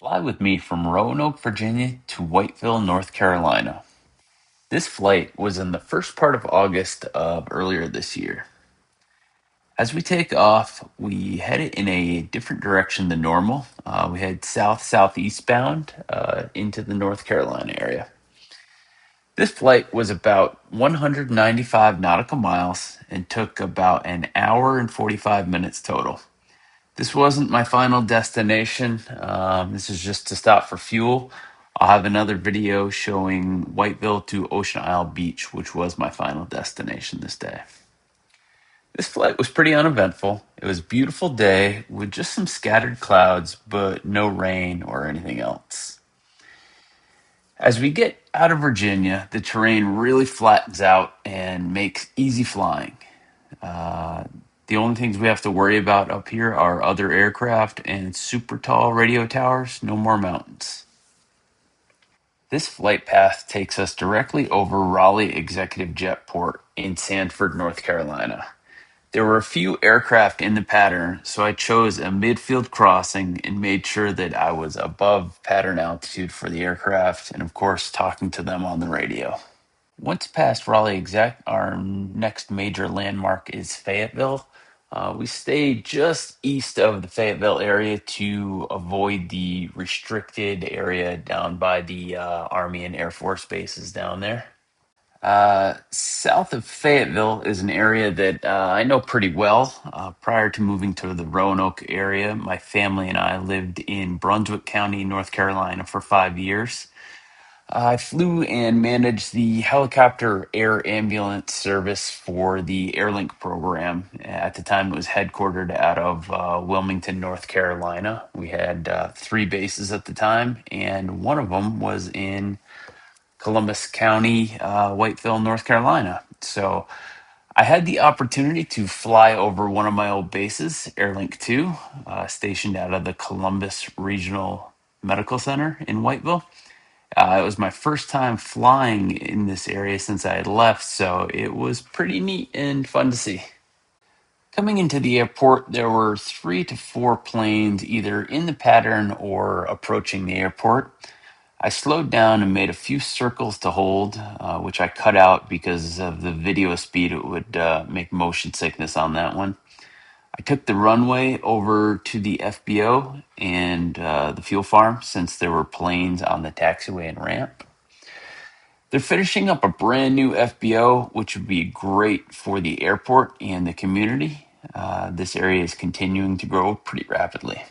Fly with me from Roanoke, Virginia to Whiteville, North Carolina. This flight was in the first part of August of earlier this year. As we take off, we headed in a different direction than normal. We head south-southeast bound into the North Carolina area. This flight was about 195 nautical miles and took about an hour and 45 minutes total. This wasn't my final destination. This is just to stop for fuel. I'll have another video showing Whiteville to Ocean Isle Beach, which was my final destination this day. This flight was pretty uneventful. It was a beautiful day with just some scattered clouds, but no rain or anything else. As we get out of Virginia, the terrain really flattens out and makes easy flying. Uh, the only things we have to worry about up here are other aircraft and super tall radio towers, no more mountains. This flight path takes us directly over Raleigh Executive Jetport in Sanford, North Carolina. There were a few aircraft in the pattern, so I chose a midfield crossing and made sure that I was above pattern altitude for the aircraft and, of course, talking to them on the radio. Once past Raleigh Exec, our next major landmark is Fayetteville. We stay just east of the Fayetteville area to avoid the restricted area down by the Army and Air Force bases down there. South of Fayetteville is an area that I know pretty well. Prior to moving to the Roanoke area, my family and I lived in Brunswick County, North Carolina for 5 years. I flew and managed the helicopter air ambulance service for the Airlink program. At the time, it was headquartered out of Wilmington, North Carolina. We had three bases at the time, and one of them was in Columbus County, Whiteville, North Carolina. So I had the opportunity to fly over one of my old bases, Airlink 2, stationed out of the Columbus Regional Medical Center in Whiteville. It was my first time flying in this area since I had left, so it was pretty neat and fun to see. Coming into the airport, there were 3 to 4 planes either in the pattern or approaching the airport. I slowed down and made a few circles to hold, which I cut out because of the video speed. It would make motion sickness on that one. I took the runway over to the FBO and the fuel farm since there were planes on the taxiway and ramp. They're finishing up a brand new FBO, which would be great for the airport and the community. This area is continuing to grow pretty rapidly.